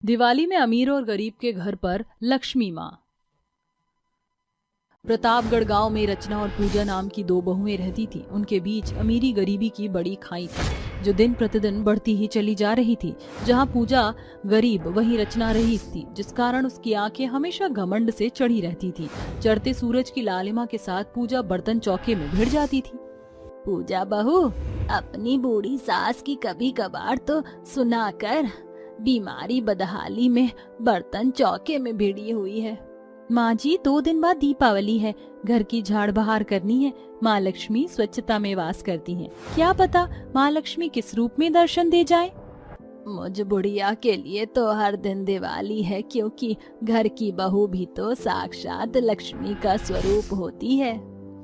दिवाली में अमीर और गरीब के घर पर लक्ष्मी माँ। प्रतापगढ़ गांव में रचना और पूजा नाम की दो बहुएं रहती थीं। उनके बीच अमीरी गरीबी की बड़ी खाई थी जो दिन प्रतिदिन बढ़ती ही चली जा रही थी। जहां पूजा गरीब वहीं रचना रईस थी, जिस कारण उसकी आंखें हमेशा घमंड से चढ़ी रहती थी। चढ़ते सूरज की लालिमा के साथ पूजा बर्तन चौके में भिड़ जाती थी। पूजा बहू, अपनी बूढ़ी सास की कभी कभार तो सुनाकर, बीमारी बदहाली में बर्तन चौके में भिड़ी हुई है। माँ जी, 2 दिन बाद दीपावली है, घर की झाड़ बहार करनी है। माँ लक्ष्मी स्वच्छता में वास करती हैं। क्या पता माँ लक्ष्मी किस रूप में दर्शन दे जाए। मुझ बुढ़िया के लिए तो हर दिन दिवाली है, क्योंकि घर की बहू भी तो साक्षात लक्ष्मी का स्वरूप होती है।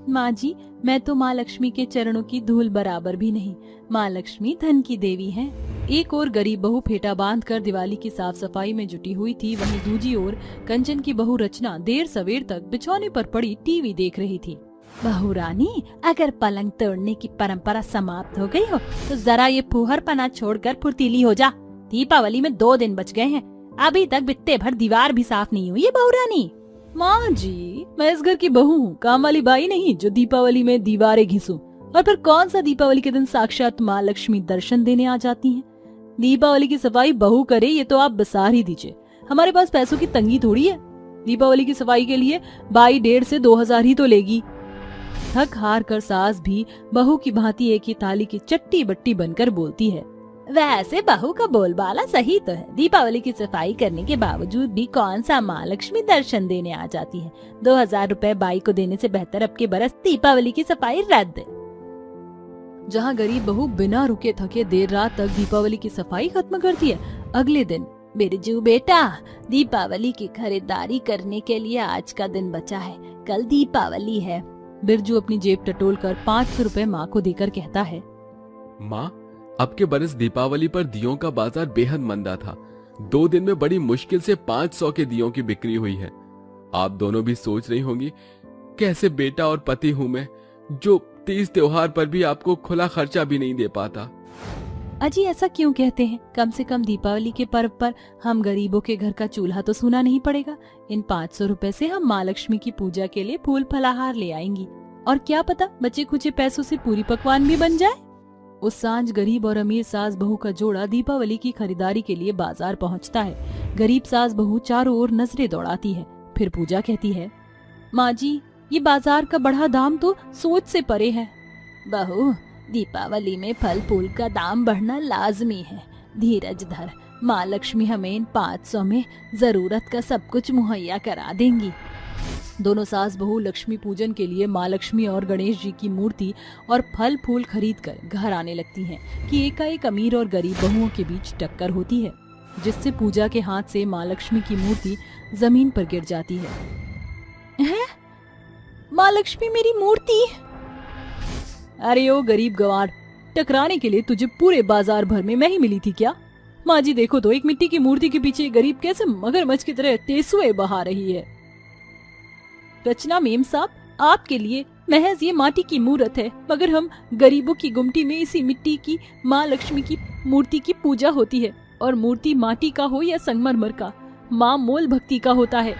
माँ जी, मैं तो माँ लक्ष्मी के चरणों की धूल बराबर भी नहीं। माँ लक्ष्मी धन की देवी है। एक ओर गरीब बहू फेटा बांधकर दिवाली की साफ सफाई में जुटी हुई थी, वहीं दूसरी ओर कंचन की बहू रचना देर सवेर तक बिछौने पर पड़ी टीवी देख रही थी। बहू रानी, अगर पलंग तोड़ने की परंपरा समाप्त हो गई हो तो जरा ये फुहरपना छोड़कर फुर्तीली हो जा। दीपावली में 2 दिन बच गए हैं, अभी तक बित्ते भर दीवार भी साफ नहीं हुई है। बहू रानी। माँ जी, मैं इस घर की बहू हूँ, काम वाली बाई नहीं जो दीपावली में दीवारें घिसूं। और फिर कौन सा दीपावली के दिन साक्षात माँ लक्ष्मी दर्शन देने आ जाती हैं। दीपावली की सफाई बहू करे ये तो आप बसार ही दीजिए। हमारे पास पैसों की तंगी थोड़ी है। दीपावली की सफाई के लिए बाई 1.5 से 2,000 ही तो लेगी। थक हार कर सास भी बहू की भांति एक ही थाली की चट्टी बट्टी बनकर बोलती है। वैसे बहू का बोलबाला सही तो है। दीपावली की सफाई करने के बावजूद भी कौन सा माँ लक्ष्मी दर्शन देने आ जाती है। 2,000 रुपए बाई को देने से बेहतर अब के बरस दीपावली की सफाई रद्द। जहाँ गरीब बहू बिना रुके थके देर रात तक दीपावली की सफाई खत्म करती है। अगले दिन, बिरजू बेटा, दीपावली की खरीदारी करने के लिए आज का दिन बचा है, कल दीपावली है। बिरजू अपनी जेब टटोल कर 500 रुपए माँ को देकर कहता है। माँ, अब के बरस दीपावली पर दियों का बाजार बेहद मंदा था। 2 दिन में बड़ी मुश्किल से 500 के दियों की बिक्री हुई है। आप दोनों भी सोच रही होंगी कैसे बेटा और पति हूँ मैं, जो 30 त्योहार पर भी आपको खुला खर्चा भी नहीं दे पाता। अजी, ऐसा क्यों कहते हैं? कम से कम दीपावली के पर्व पर हम गरीबों के घर का चूल्हा तो सूना नहीं पड़ेगा। इन 500 रुपए से हम माँ लक्ष्मी की पूजा के लिए फूल फलाहार ले आएंगी, और क्या पता बचे खुचे पैसों से पूरी पकवान भी बन जाए। उस सांझ गरीब और अमीर सास बहू का जोड़ा दीपावली की खरीदारी के लिए बाजार पहुंचता है। गरीब सास बहू चारों ओर नजरें दौड़ाती है, फिर पूजा कहती है। माँ जी, ये बाजार का बढ़ा दाम तो सोच से परे है। बहू, दीपावली में फल फूल का दाम बढ़ना लाजमी है। धीरज धर, माँ लक्ष्मी हमें इन 500 में जरूरत का सब कुछ मुहैया करा देंगी। दोनों सास बहू लक्ष्मी पूजन के लिए माँ लक्ष्मी और गणेश जी की मूर्ति और फल फूल खरीद कर घर आने लगती हैं कि एकाएक अमीर और गरीब बहुओं के बीच टक्कर होती है, जिससे पूजा के हाथ से माँ लक्ष्मी की मूर्ति जमीन पर गिर जाती है। हैं? माँ लक्ष्मी मेरी मूर्ति? अरे ओ गरीब गवार, टकराने के लिए तुझे पूरे बाजार भर में मैं ही मिली थी क्या? माँ जी देखो तो, एक मिट्टी की मूर्ति के पीछे गरीब कैसे मगरमच्छ की तरह तेसुए बहा रही है। रचना मेम साहब, आपके लिए महज ये माटी की मूर्त है, मगर हम गरीबों की गुमटी में इसी मिट्टी की माँ लक्ष्मी की मूर्ति की पूजा होती है। और मूर्ति माटी का हो या संगमरमर का, माँ मोल भक्ति का होता है।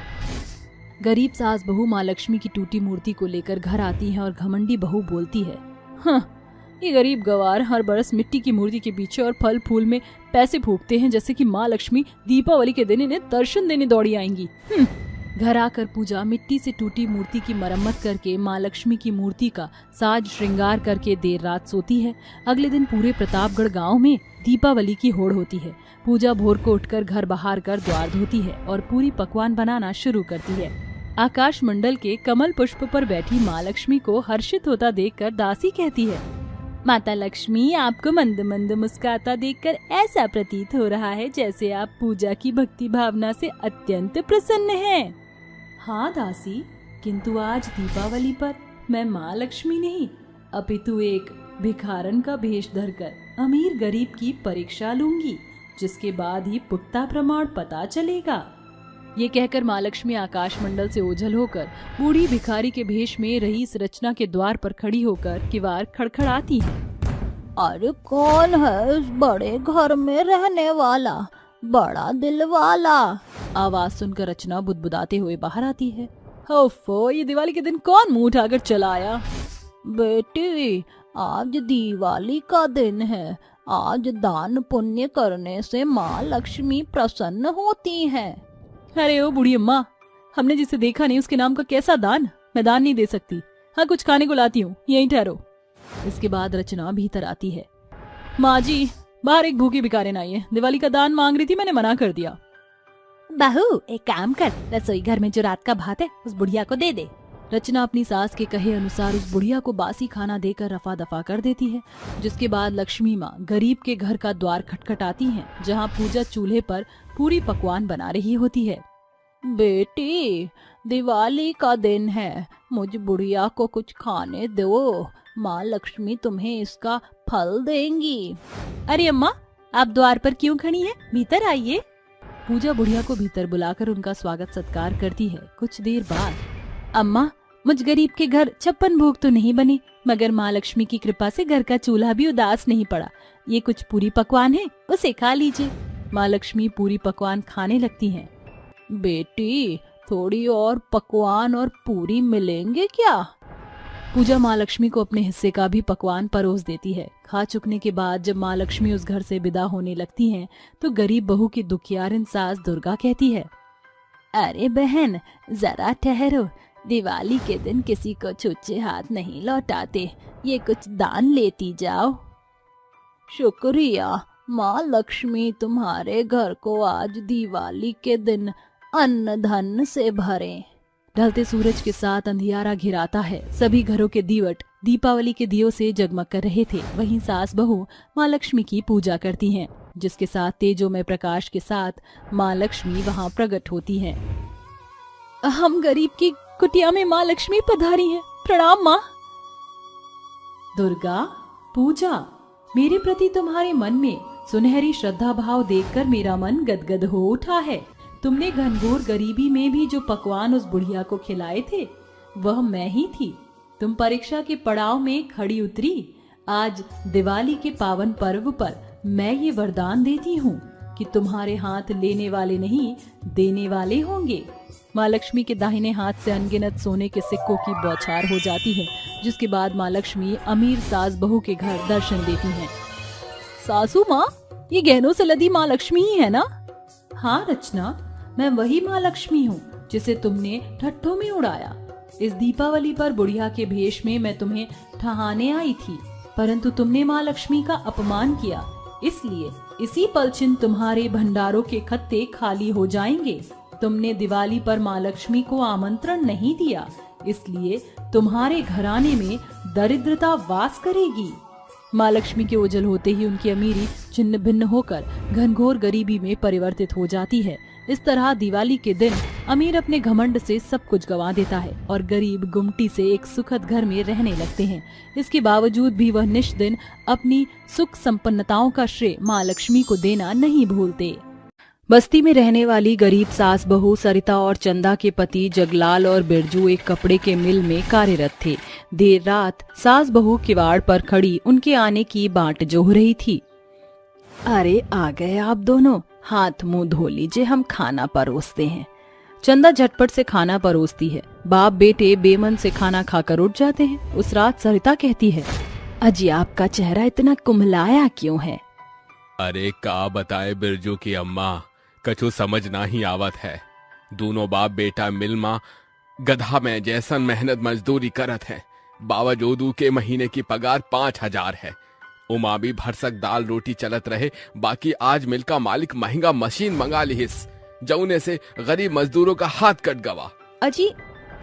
गरीब सास बहू माँ लक्ष्मी की टूटी मूर्ति को लेकर घर आती है और घमंडी बहू बोलती है। हाँ, ये गरीब गवार हर बरस मिट्टी की मूर्ति के पीछे और फल फूल में पैसे फूकते हैं, जैसे कि माँ लक्ष्मी दीपावली के दिन इन्हें दर्शन देने दौड़ी आएंगी। घर आकर पूजा मिट्टी से टूटी मूर्ति की मरम्मत करके माँ लक्ष्मी की मूर्ति का साज श्रृंगार करके देर रात सोती है। अगले दिन पूरे प्रतापगढ़ गांव में दीपावली की होड़ होती है। पूजा भोर को उठकर घर बहार कर द्वार धोती है और पूरी पकवान बनाना शुरू करती है। आकाश मंडल के कमल पुष्प पर बैठी माँ लक्ष्मी को हर्षित होता देखकर दासी कहती है। माता लक्ष्मी, आपको मंद मंद मुस्कुराता देखकर ऐसा प्रतीत हो रहा है जैसे आप पूजा की भक्ति भावना से अत्यंत प्रसन्न हैं। हाँ दासी, किंतु आज दीपावली पर मैं माँ लक्ष्मी नहीं, अपितु एक भिखारन का भेष धरकर अमीर गरीब की परीक्षा लूंगी, जिसके बाद ही पुख्ता प्रमाण पता चलेगा। ये कहकर माँ लक्ष्मी आकाश मंडल से ओझल होकर बूढ़ी भिखारी के भेष में रईस रचना के द्वार पर खड़ी होकर किवाड़ खड़खड़ाती है। अरे कौन है इस बड़े घर में रहने वाला? बड़ा दिल वाला। आवाज सुनकर रचना बुदबुदाते हुए बाहर आती है। ओफो, ये दिवाली के दिन कौन मुंह उठाकर चला आया? बेटी, आज दिवाली का दिन है। आज दान पुण्य करने से माँ लक्ष्मी प्रसन्न होती है। अरे ओ बूढ़ी अम्मा, हमने जिसे देखा नहीं उसके नाम का कैसा दान? मैं दान नहीं दे सकती। हाँ, कुछ खाने को लाती हूँ, यहीं ठहरो। इसके बाद रचना भीतर आती है। माँ जी, बाहर एक भूखी भिखारिन आई है, दिवाली का दान मांग रही थी, मैंने मना कर दिया। बहू, एक काम कर, रसोई घर में जो रात का भात है उस बुढ़िया को दे दे। रचना अपनी सास के कहे अनुसार उस बुढ़िया को बासी खाना देकर रफा दफा कर देती है। जिसके बाद लक्ष्मी माँ गरीब के घर का द्वार खटखटाती हैं, जहाँ पूजा चूल्हे पर पूरी पकवान बना रही होती है। बेटी, दिवाली का दिन है, मुझ बुढ़िया को कुछ खाने दो। माँ लक्ष्मी तुम्हें इसका फल देंगी। अरे अम्मा, आप द्वार पर क्यों खड़ी हैं? भीतर आइए। पूजा बुढ़िया को भीतर बुलाकर उनका स्वागत सत्कार करती है। कुछ देर बाद, अम्मा, मुझ गरीब के घर 56 भोग तो नहीं बने, मगर माँ लक्ष्मी की कृपा से घर का चूल्हा भी उदास नहीं पड़ा। ये कुछ पूरी पकवान है, उसे खा लीजिए। माँ लक्ष्मी पूरी पकवान खाने लगती हैं। बेटी, थोड़ी और पकवान और पूरी मिलेंगे क्या? पूजा माँ लक्ष्मी को अपने हिस्से का भी पकवान परोस देती है। खा चुकने के बाद जब माँ लक्ष्मी उस घर से विदा होने लगती हैं, तो गरीब बहू की दुखियारिन सास दुर्गा कहती है, अरे बहन, जरा ठहरो। दिवाली के दिन किसी को छूछे हाथ नहीं लौटाते, ये कुछ दान लेती जाओ। शुक्रिया, माँ लक्ष्मी तुम्हारे घर को आज दिवाली के दिन अन्न धन से भरे। ढलते सूरज के साथ अंधियारा घिराता है। सभी घरों के दीवट दीपावली के दियों से जगमग कर रहे थे। वहीं सास बहू माँ लक्ष्मी की पूजा करती हैं, जिसके साथ तेजोमय प्रकाश के साथ माँ लक्ष्मी वहाँ प्रकट होती हैं। हम गरीब की कुटिया में माँ लक्ष्मी पधारी हैं। प्रणाम माँ। दुर्गा, पूजा, मेरे प्रति तुम्हारे मन में सुनहरी श्रद्धा भाव देखकर मेरा मन गदगद हो उठा है। तुमने घनघोर गरीबी में भी जो पकवान उस बुढ़िया को खिलाए थे, वह मैं ही थी। तुम परीक्षा के पड़ाव में खड़ी उतरी। आज दिवाली के पावन पर्व पर मैं ये वरदान देती हूँ कि तुम्हारे हाथ लेने वाले नहीं, देने वाले होंगे। माँ लक्ष्मी के दाहिने हाथ से अनगिनत सोने के सिक्कों की बौछार हो जाती है, जिसके बाद माँ लक्ष्मी अमीर सास बहू के घर दर्शन देती हैं। सासू माँ, ये गहनों से लदी माँ लक्ष्मी ही है ना? हाँ रचना, मैं वही माँ लक्ष्मी हूँ जिसे तुमने ठट्ठों में उड़ाया। इस दीपावली पर बुढ़िया के भेष में मैं तुम्हें ठहाने आई थी, परंतु तुमने माँ लक्ष्मी का अपमान किया, इसलिए इसी पलछिन तुम्हारे भंडारों के खत्ते खाली हो जाएंगे। तुमने दिवाली पर माँ लक्ष्मी को आमंत्रण नहीं दिया, इसलिए तुम्हारे घराने में दरिद्रता वास करेगी। माँ लक्ष्मी के ओझल होते ही उनकी अमीरी छिन्न भिन्न होकर घनघोर गरीबी में परिवर्तित हो जाती है। इस तरह दिवाली के दिन अमीर अपने घमंड से सब कुछ गंवा देता है और गरीब गुमटी से एक सुखद घर में रहने लगते हैं। इसके बावजूद भी वह निश दिन अपनी सुख संपन्नताओं का श्रेय माँ लक्ष्मी को देना नहीं भूलते। बस्ती में रहने वाली गरीब सास बहू सरिता और चंदा के पति जगलाल और बिरजू एक कपड़े के मिल में कार्यरत थे। देर रात सास बहू किवाड़ पर खड़ी उनके आने की बाट जोह रही थी। अरे आ गए आप दोनों, हाथ मुंह धो लीजिए, हम खाना परोसते हैं। चंदा झटपट से खाना परोसती है। बाप बेटे बेमन से खाना खाकर उठ जाते हैं। उस रात सरिता कहती है, अजी आपका चेहरा इतना कुम्हलाया क्यों है? अरे का बताए बिरजू की अम्मा, कछु समझ ना ही आवत है। दोनों बाप बेटा मिल माँ गधा में जैसन मेहनत मजदूरी करत है। बावजूद के महीने की पगार 5,000 है। उमा भी भरसक दाल रोटी चलत रहे। बाकी आज मिल का मालिक महंगा मशीन मंगा लिहिस, जौने से गरीब मजदूरों का हाथ कट गवा। अजी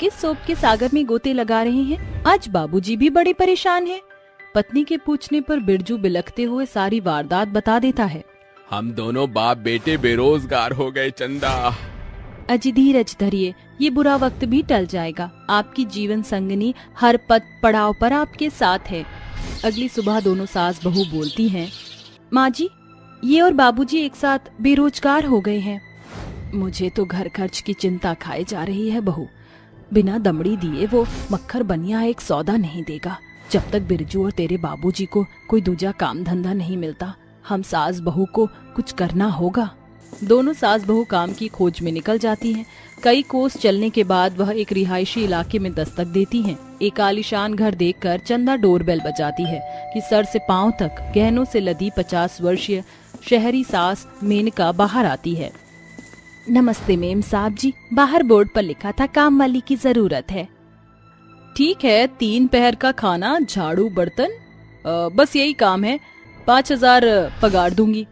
किस सोप के सागर में गोते लगा रहे हैं? आज बाबूजी भी बड़े परेशान हैं। पत्नी के पूछने पर बिरजू बिलखते हुए सारी वारदात बता देता है। हम दोनों बाप बेटे बेरोजगार हो गए चंदा। अजी धीरज धरिए, ये बुरा वक्त भी टल जाएगा। आपकी जीवन संगनी हर पद पड़ाव पर आपके साथ है। अगली सुबह दोनों सास बहू बोलती हैं, माँ जी ये और बाबूजी एक साथ बेरोजगार हो गए हैं। मुझे तो घर खर्च की चिंता खाए जा रही है बहू। बिना दमड़ी दिए वो मक्खर बनिया एक सौदा नहीं देगा। जब तक बिरजू और तेरे बाबूजी को कोई दूजा काम धंधा नहीं मिलता, हम सास बहू को कुछ करना होगा। दोनों सास बहू काम की खोज में निकल जाती हैं। कई कोस चलने के बाद वह एक रिहायशी इलाके में दस्तक देती हैं। एक आलीशान घर देखकर चंदा डोरबेल बजाती है कि सर से पांव तक गहनों से लदी 50 वर्षीय शहरी सास मेनका बाहर आती है। नमस्ते मेम साहब जी, बाहर बोर्ड पर लिखा था काम वाली की जरूरत है। ठीक है, 3 पहर का खाना, झाड़ू, बर्तन, बस यही काम है। 5000 पगार दूंगी।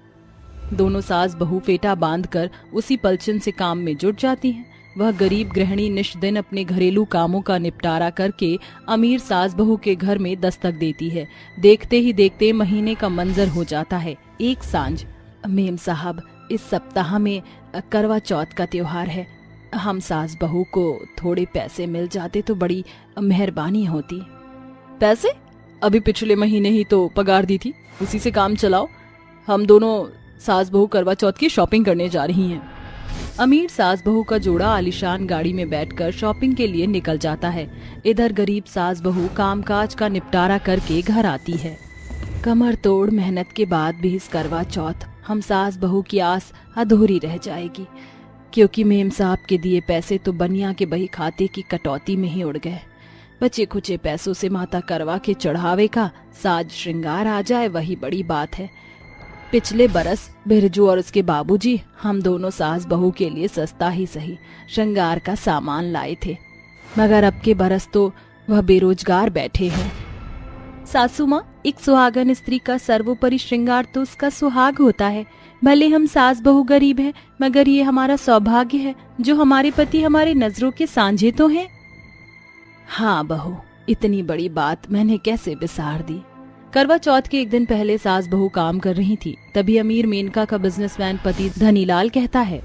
दोनों सास बहू फेटा बांधकर उसी पलचन से काम में जुट जाती हैं। वह गरीब गृहिणी निष्दिन अपने घरेलू कामों का निपटारा करके अमीर सास बहू के घर में दस्तक देती है। देखते ही देखते महीने का मंजर हो जाता है। एक सांझ, मेम साहब, इस सप्ताह में करवा चौथ का त्योहार है। हम सास बहू को थोड़े पैसे मिल जाते तो बड़ी मेहरबानी होती। पैसे? अभी पिछले महीने ही तो पगार दी थी, उसी से काम चलाओ। हम दोनों सास बहू करवा चौथ की शॉपिंग करने जा रही हैं। अमीर सास बहू का जोड़ा आलीशान गाड़ी में बैठकर शॉपिंग के लिए निकल जाता है। इधर गरीब सास बहू कामकाज का निपटारा करके घर आती है। कमर तोड़ मेहनत के बाद भी इस करवा चौथ हम सास बहू की आस अधूरी रह जाएगी, क्योंकि मेम साहब के दिए पैसे तो बनिया के बही खाते की कटौती में ही उड़ गए। बचे खुचे पैसों से माता करवा के चढ़ावे का साज श्रृंगार आ जाए, वही बड़ी बात है। पिछले बरस बिरजू और उसके बाबूजी हम दोनों सास बहू के लिए सस्ता ही सही श्रृंगार का सामान लाए थे, मगर अब के बरस तो वह बेरोजगार बैठे हैं। सासू माँ, एक सुहागन स्त्री का सर्वोपरि श्रृंगार तो उसका सुहाग होता है। भले हम सास बहू गरीब हैं, मगर ये हमारा सौभाग्य है जो हमारे पति हमारे नजरों के सांझे तो हैं। हाँ बहू, इतनी बड़ी बात मैंने कैसे बिसार दी। करवा चौथ के एक दिन पहले सास बहू काम कर रही थी। तभी अमीर मेनका का बिजनेसमैन पति धनीलाल कहता है,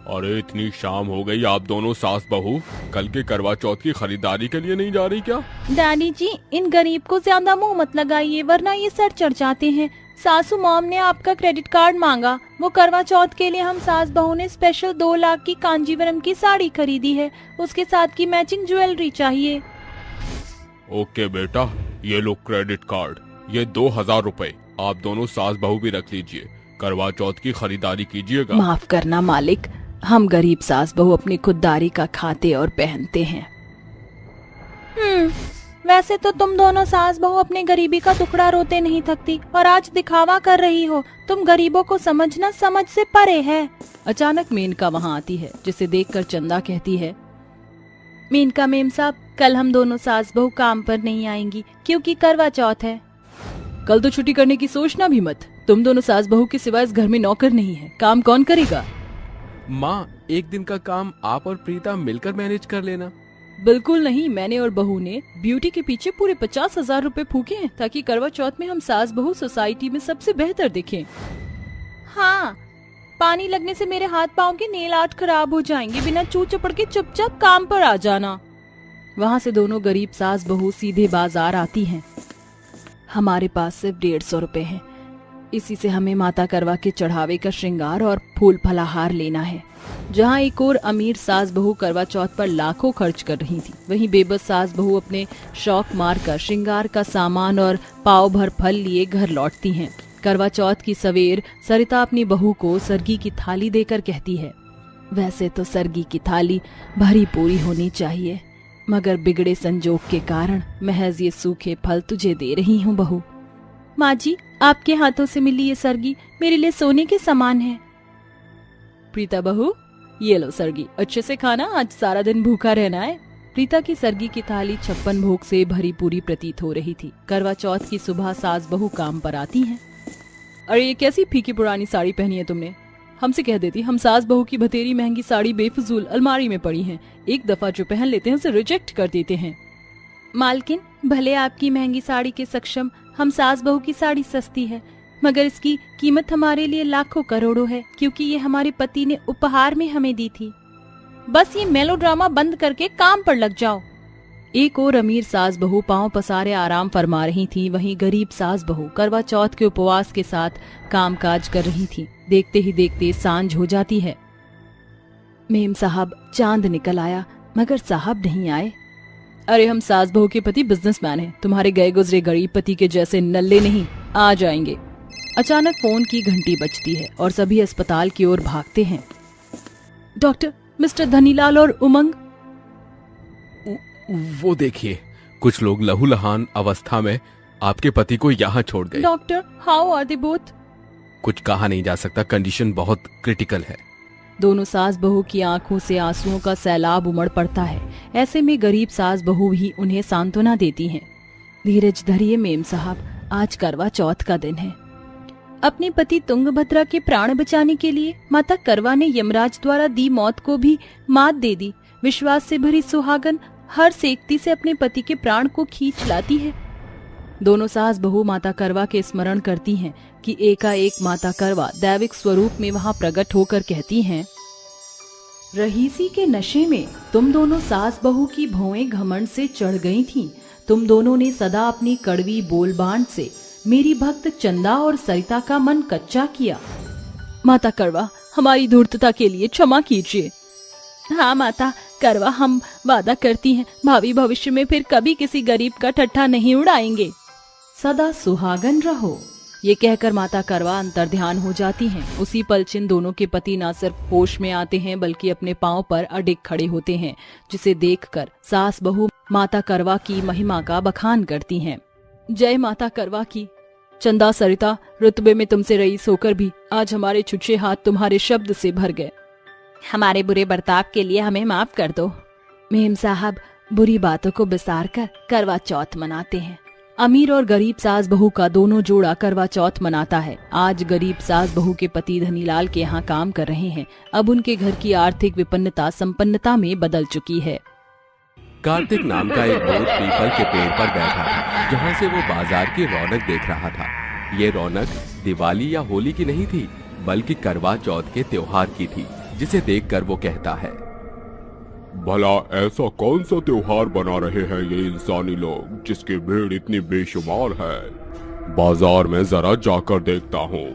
अरे इतनी शाम हो गई, आप दोनों सास बहू कल के करवा चौथ की खरीदारी के लिए नहीं जा रही क्या? डैडी जी, इन गरीब को ज्यादा मुंह मत लगाइए, वरना ये सर चढ़ जाते हैं। सासू मॉम ने आपका क्रेडिट कार्ड मांगा। वो करवा चौथ के लिए हम सास बहू ने स्पेशल 2 लाख की कांजीवरम की साड़ी खरीदी है। उसके साथ की मैचिंग ज्वेलरी चाहिए। ओके बेटा, ये लो क्रेडिट कार्ड, ये 2000 रुपए आप दोनों सास बहू भी रख लीजिए। करवा चौथ की खरीदारी कीजिएगा। माफ करना मालिक, हम गरीब सास बहू अपनी खुददारी का खाते और पहनते हैं। वैसे तो तुम दोनों सास बहू अपने गरीबी का टुकड़ा रोते नहीं थकती, और आज दिखावा कर रही हो। तुम गरीबों को समझना समझ से परे है। अचानक मेनका वहाँ आती है, जिसे देखकर चंदा कहती है, मेनका मेम साहब, कल हम दोनों सास बहू काम पर नहीं आएंगी क्योंकि करवा चौथ है। कल तो छुट्टी करने की सोचना भी मत। तुम दोनों सास बहू के सिवाय इस घर में नौकर नहीं है, काम कौन करेगा? माँ, एक दिन का काम आप और प्रीता मिलकर मैनेज कर लेना। बिल्कुल नहीं, मैंने और बहू ने ब्यूटी के पीछे पूरे 50,000 रुपए फूके हैं, ताकि करवा चौथ में हम सास बहू सोसाइटी में सबसे बेहतर दिखें। हाँ, पानी लगने से मेरे हाथ पाँव के नेल आर्ट खराब हो जाएंगे। बिना चू चपड़ के चुपचाप काम पर आ जाना। वहाँ से दोनों गरीब सास बहू सीधे बाजार आती हैं। हमारे पास सिर्फ 150 रुपए हैं, इसी से हमें माता करवा के चढ़ावे का श्रृंगार और फूल फलाहार लेना है। जहाँ एक और अमीर सास बहू करवा चौथ पर लाखों खर्च कर रही थी, वहीं बेबस सास बहू अपने शौक मारकर श्रृंगार का सामान और पाव भर फल लिए घर लौटती हैं। करवा चौथ की सवेर सरिता अपनी बहू को सरगी की थाली देकर कहती है, वैसे तो सरगी की थाली भरी पूरी होनी चाहिए, मगर बिगड़े संजोग के कारण महज ये सूखे फल तुझे दे रही हूँ बहू। माँ जी, आपके हाथों से मिली ये सरगी मेरे लिए सोने के समान है। प्रीता बहू, ये लो सरगी, अच्छे से खाना, आज सारा दिन भूखा रहना है। प्रीता की सरगी की थाली 56 भोग से भरी पूरी प्रतीत हो रही थी। करवा चौथ की सुबह सास बहू काम पर आती हैं। अरे ये कैसी फीकी पुरानी साड़ी पहनी है तुमने? हमसे कह देती, हम सास बहू की भतेरी महंगी साड़ी बेफजूल अलमारी में पड़ी हैं। एक दफा जो पहन लेते हैं उसे रिजेक्ट कर देते हैं। मालकिन, भले आपकी महंगी साड़ी के सक्षम हम सास बहू की साड़ी सस्ती है, मगर इसकी कीमत हमारे लिए लाखों करोड़ों है, क्योंकि ये हमारे पति ने उपहार में हमें दी थी। बस ये मेलोड्रामा बंद करके काम पर लग जाओ। एक और अमीर सास बहू पांव पसारे आराम फरमा रही थी, वहीं गरीब सास बहू करवा चौथ के उपवास के साथ कामकाज कर रही थी। देखते ही देखते सांझ हो जाती है। मेम साहब, चांद निकल आया, मगर साहब नहीं आए। अरे हम सास बहू के पति बिजनेसमैन हैं, तुम्हारे गए गुजरे गरीब पति के जैसे नल्ले नहीं, आ जाएंगे। अचानक फोन की घंटी बजती है और सभी अस्पताल की ओर भागते हैं। डॉक्टर, मिस्टर धनीलाल और उमंग। वो देखिए, कुछ लोग लहूलुहान अवस्था में आपके पति को यहाँ छोड़ गए। Doctor, how are they both? कुछ कहा नहीं जा सकता, कंडीशन बहुत क्रिटिकल है। दोनों सास बहू की आंखों से आंसुओं का सैलाब उमड़ पड़ता है। ऐसे में गरीब सास बहू भी उन्हें सांत्वना देती हैं। धीरज धरिए मेम साहब, आज करवा चौथ का दिन है। अपने पति तुंगभद्रा के प्राण बचाने के लिए माता करवा ने यमराज द्वारा दी मौत को भी मात दे दी। विश्वास से भरी सुहागन हर सेकती से अपने पति के प्राण को खींच लाती है। दोनों सास बहू माता करवा के स्मरण करती हैं कि एकाएक माता करवा दैविक स्वरूप में वहां प्रकट होकर कहती हैं, रहीसी के नशे में तुम दोनों सास बहू की भौएं घमंड से चढ़ गई थीं। तुम दोनों ने सदा अपनी कड़वी बोलबान से मेरी भक्त चंदा और सरिता का मन कच्चा किया। माता करवा, हमारी धूर्तता के लिए क्षमा कीजिए। हाँ माता करवा, हम वादा करती हैं भावी भविष्य में फिर कभी किसी गरीब का ठट्ठा नहीं उड़ाएंगे। सदा सुहागन रहो। ये कहकर माता करवा अंतर्ध्यान हो जाती हैं। उसी पल चिन दोनों के पति न सिर्फ होश में आते हैं बल्कि अपने पांव पर अडिग खड़े होते हैं, जिसे देखकर सास बहू माता करवा की महिमा का बखान करती हैं। जय माता करवा की। चंदा सरिता, रुतबे में तुमसे रईस होकर भी आज हमारे छुछे हाथ तुम्हारे शब्द से भर गए। हमारे बुरे बर्ताव के लिए हमें माफ कर दो। मेम साहब, बुरी बातों को बिसार कर करवा चौथ मनाते हैं। अमीर और गरीब सास बहू का दोनों जोड़ा करवा चौथ मनाता है। आज गरीब सास बहू के पति धनीलाल के यहाँ काम कर रहे हैं। अब उनके घर की आर्थिक विपन्नता संपन्नता में बदल चुकी है। कार्तिक नाम का एक भूत पीपल के पेड़ पर बैठा था, जहाँ से वो बाजार की रौनक देख रहा था। ये रौनक दिवाली या होली की नहीं थी, बल्कि करवा चौथ के त्योहार की थी, जिसे देखकर वो कहता है, भला ऐसा कौन सा त्योहार बना रहे हैं ये इंसानी लोग जिसकी भीड़ इतनी बेशुमार है। बाजार में जरा जाकर देखता हूँ।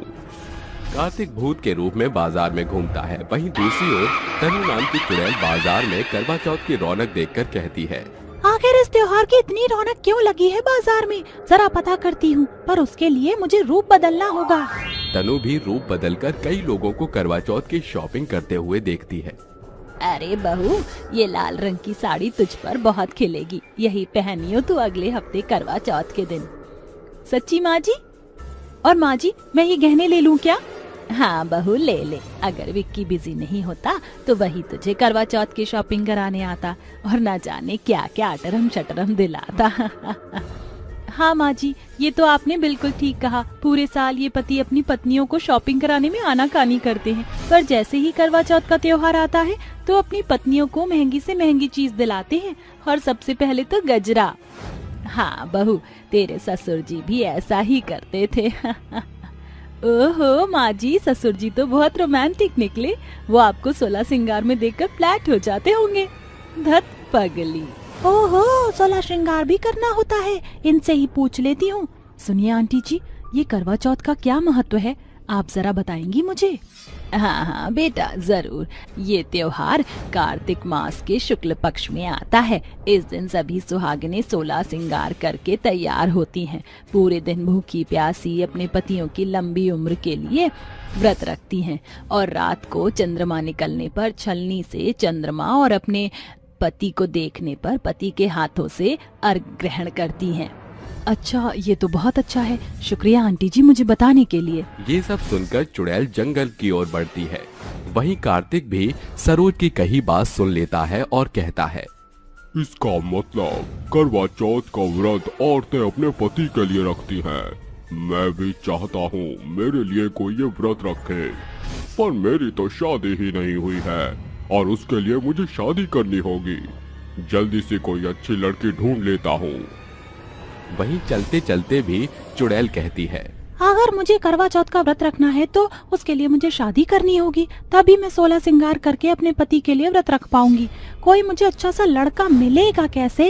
कार्तिक भूत के रूप में बाजार में घूमता है। वहीं दूसरी ओर तनु नाम की चुड़ैल बाजार में करवा चौथ की रौनक देखकर कहती है, आखिर इस त्योहार की इतनी रौनक क्यों लगी है बाजार में? जरा पता करती हूँ, पर उसके लिए मुझे रूप बदलना होगा। तनु भी रूप बदलकर कई लोगों को करवा चौथ की शॉपिंग करते हुए देखती है। अरे बहू, ये लाल रंग की साड़ी तुझ पर बहुत खिलेगी। यही पहनियो तू अगले हफ्ते करवा चौथ के दिन। सच्ची माँ जी? और माँ जी, मैं ये गहने ले लूँ क्या? हाँ बहू, ले ले। अगर विक्की बिजी नहीं होता तो वही तुझे करवा चौथ की शॉपिंग कराने आता और न जाने क्या क्या अटरम शटरम दिलाता। हाँ माँ जी, ये तो आपने बिल्कुल ठीक कहा। पूरे साल ये पति अपनी पत्नियों को शॉपिंग कराने में आनाकानी करते हैं, पर जैसे ही करवा चौथ का त्योहार आता है तो अपनी पत्नियों को महंगी से महंगी चीज दिलाते हैं, और सबसे पहले तो गजरा। हाँ बहू, तेरे ससुर जी भी ऐसा ही करते थे। ओहो माँ जी, ससुर जी तो बहुत रोमांटिक निकले। वो आपको 16 श्रृंगार में देखकर फ्लैट हो जाते होंगे। धत पगली। ओहो, 16 श्रृंगार भी करना होता है? इनसे ही पूछ लेती हूँ। सुनिए आंटी जी, ये करवा चौथ का क्या महत्व है, आप जरा बताएंगी मुझे? हाँ हाँ बेटा, जरूर। ये त्योहार कार्तिक मास के शुक्ल पक्ष में आता है। इस दिन सभी सुहागिनें 16 श्रृंगार करके तैयार होती हैं। पूरे दिन भूखी प्यासी अपने पतियों की लंबी उम्र के लिए व्रत रखती हैं और रात को चंद्रमा निकलने पर छलनी से चंद्रमा और अपने पति को देखने पर पति के हाथों से अर्घ्य ग्रहण करती हैं। अच्छा, ये तो बहुत अच्छा है। शुक्रिया आंटी जी मुझे बताने के लिए। ये सब सुनकर चुड़ैल जंगल की ओर बढ़ती है। वहीं कार्तिक भी सरोज की कही बात सुन लेता है और कहता है, इसका मतलब करवा चौथ का व्रत औरतें अपने पति के लिए रखती हैं। मैं भी चाहता हूँ मेरे लिए कोई ये व्रत रखे, पर मेरी तो शादी ही नहीं हुई है और उसके लिए मुझे शादी करनी होगी। जल्दी से कोई अच्छी लड़की ढूंढ लेता हूँ। वहीं चलते चलते भी चुड़ैल कहती है, अगर मुझे करवा चौथ का व्रत रखना है तो उसके लिए मुझे शादी करनी होगी, तभी मैं 16 श्रृंगार करके अपने पति के लिए व्रत रख पाऊंगी। कोई मुझे अच्छा सा लड़का मिलेगा कैसे?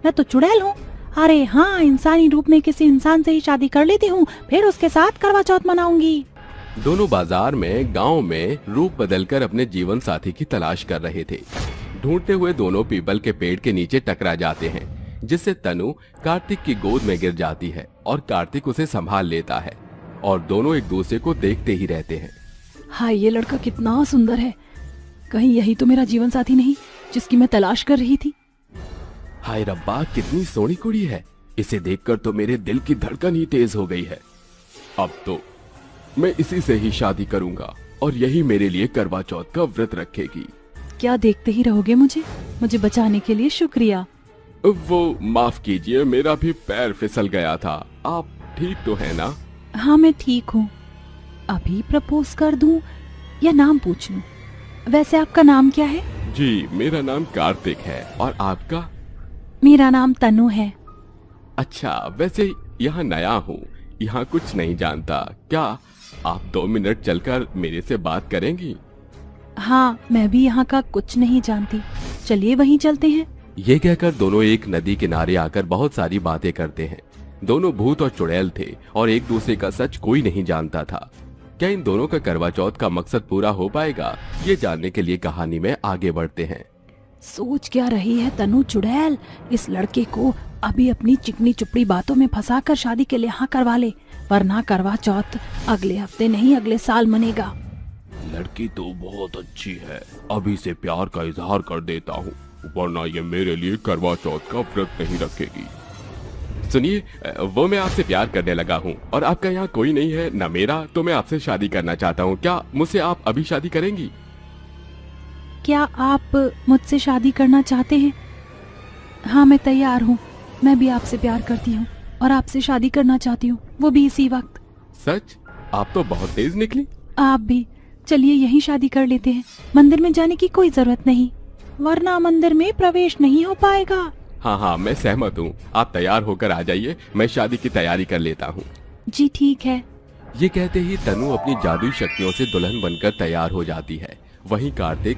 मैं तो चुड़ैल हूँ। अरे हाँ, इंसानी रूप में किसी इंसान से ही शादी कर लेती हूँ, फिर उसके साथ करवा चौथ मनाऊंगी। दोनों बाजार में गांव में रूप बदलकर अपने जीवन साथी की तलाश कर रहे थे। ढूंढते हुए दोनों पीपल के पेड़ के नीचे टकरा जाते हैं, जिससे तनु कार्तिक की गोद में गिर जाती है और कार्तिक उसे संभाल लेता है। और दोनों एक दूसरे को देखते ही रहते हैं। हाय, ये लड़का कितना सुंदर है। कहीं यही तो मेरा जीवन साथी नहीं जिसकी मैं तलाश कर रही थी। हाय रब्बा, कितनी सोहनी कुड़ी है। इसे देखकर तो मेरे दिल की धड़कन ही तेज हो गई है। अब तो मैं इसी से ही शादी करूंगा और यही मेरे लिए करवा चौथ का व्रत रखेगी। क्या देखते ही रहोगे मुझे बचाने के लिए शुक्रिया। वो माफ कीजिए, मेरा भी पैर फिसल गया था। आप ठीक तो है ना? हाँ, मैं ठीक हूँ। अभी प्रपोज कर दूं या नाम पूछ लूं? वैसे आपका नाम क्या है? जी, मेरा नाम कार्तिक है। और आपका? मेरा नाम तनु है। अच्छा, वैसे यहाँ नया हूँ, यहाँ कुछ नहीं जानता। क्या आप 2 मिनट चलकर मेरे से बात करेंगी? हाँ, मैं भी यहाँ का कुछ नहीं जानती। चलिए वहीं चलते हैं। ये कहकर दोनों एक नदी किनारे आकर बहुत सारी बातें करते हैं। दोनों भूत और चुड़ैल थे और एक दूसरे का सच कोई नहीं जानता था। क्या इन दोनों का करवा चौथ का मकसद पूरा हो पाएगा, ये जानने के लिए कहानी में आगे बढ़ते हैं। सोच क्या रही है तनु चुड़ैल? इस लड़के को अभी अपनी चिकनी चुपड़ी बातों में फंसाकर शादी के लिए हाँ करवा ले, वरना करवा चौथ अगले हफ्ते नहीं अगले साल मनेगा। लड़की तो बहुत अच्छी है, अभी से प्यार का इजहार कर देता हूँ, वरना ये मेरे लिए करवा चौथ का व्रत नहीं रखेगी। सुनिए, वो मैं आपसे प्यार करने लगा हूँ और आपका यहाँ कोई नहीं है न मेरा, तो मैं आपसे शादी करना चाहता हूँ। क्या मुझसे आप अभी शादी करेंगी? क्या आप मुझसे शादी करना चाहते हैं? हाँ, मैं तैयार हूँ। मैं भी आपसे प्यार करती हूँ और आपसे शादी करना चाहती हूँ, वो भी इसी वक्त। सच? आप तो बहुत तेज निकली। आप भी। चलिए यहीं शादी कर लेते हैं। मंदिर में जाने की कोई जरूरत नहीं, वरना मंदिर में प्रवेश नहीं हो पाएगा। हाँ हाँ, मैं सहमत हूँ। आप तैयार होकर आ जाइए, मैं शादी की तैयारी कर लेता हूँ। जी ठीक है। ये कहते ही तनु अपनी जादुई शक्तियों से दुल्हन बनकर तैयार हो जाती है। वहीं कार्तिक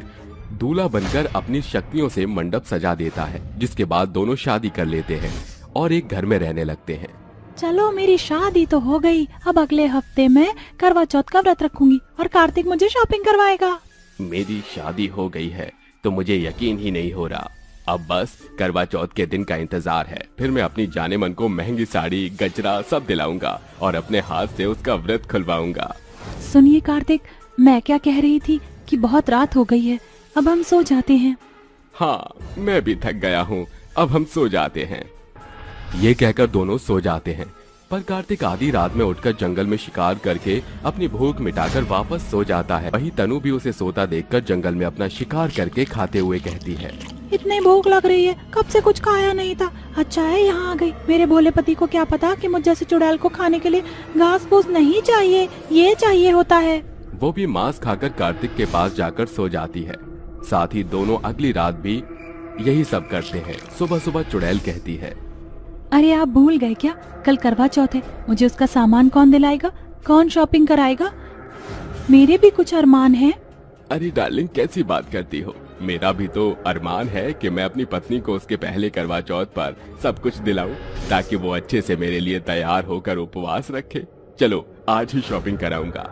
दूल्हा बनकर अपनी शक्तियों से मंडप सजा देता है, जिसके बाद दोनों शादी कर लेते हैं और एक घर में रहने लगते हैं। चलो, मेरी शादी तो हो गई। अब अगले हफ्ते मैं करवा चौथ का व्रत रखूंगी और कार्तिक मुझे शॉपिंग करवाएगा। मेरी शादी हो गई है तो मुझे यकीन ही नहीं हो रहा। अब बस करवा चौथ के दिन का इंतजार है, फिर मैं अपनी जाने मन को महंगी साड़ी, गजरा सब दिलाऊंगा और अपने हाथ से उसका व्रत खुलवाऊंगा। सुनिए कार्तिक, मैं क्या कह रही थी कि बहुत रात हो गई है, अब हम सो जाते हैं। हाँ, मैं भी थक गया हूँ, अब हम सो जाते हैं। ये कहकर दोनों सो जाते हैं, पर कार्तिक आधी रात में उठकर जंगल में शिकार करके अपनी भूख मिटाकर वापस सो जाता है। वहीं तनु भी उसे सोता देखकर जंगल में अपना शिकार करके खाते हुए कहती है, इतनी भूख लग रही है, कब से कुछ खाया नहीं था। अच्छा है यहाँ आ गई। मेरे भोले पति को क्या पता कि मुझ जैसे चुड़ैल को खाने के लिए घास फूस नहीं चाहिए, ये चाहिए होता है। वो भी मांस खाकर कार्तिक के पास जाकर सो जाती है। साथ ही दोनों अगली रात भी यही सब करते हैं। सुबह सुबह चुड़ैल कहती है, अरे आप भूल गए क्या, कल करवा चौथ है। मुझे उसका सामान कौन दिलाएगा, कौन शॉपिंग कराएगा? मेरे भी कुछ अरमान हैं। अरे डार्लिंग, कैसी बात करती हो? मेरा भी तो अरमान है कि मैं अपनी पत्नी को उसके पहले करवा चौथ पर सब कुछ दिलाऊं, ताकि वो अच्छे से मेरे लिए तैयार होकर उपवास रखे। चलो आज ही शॉपिंग कराऊंगा।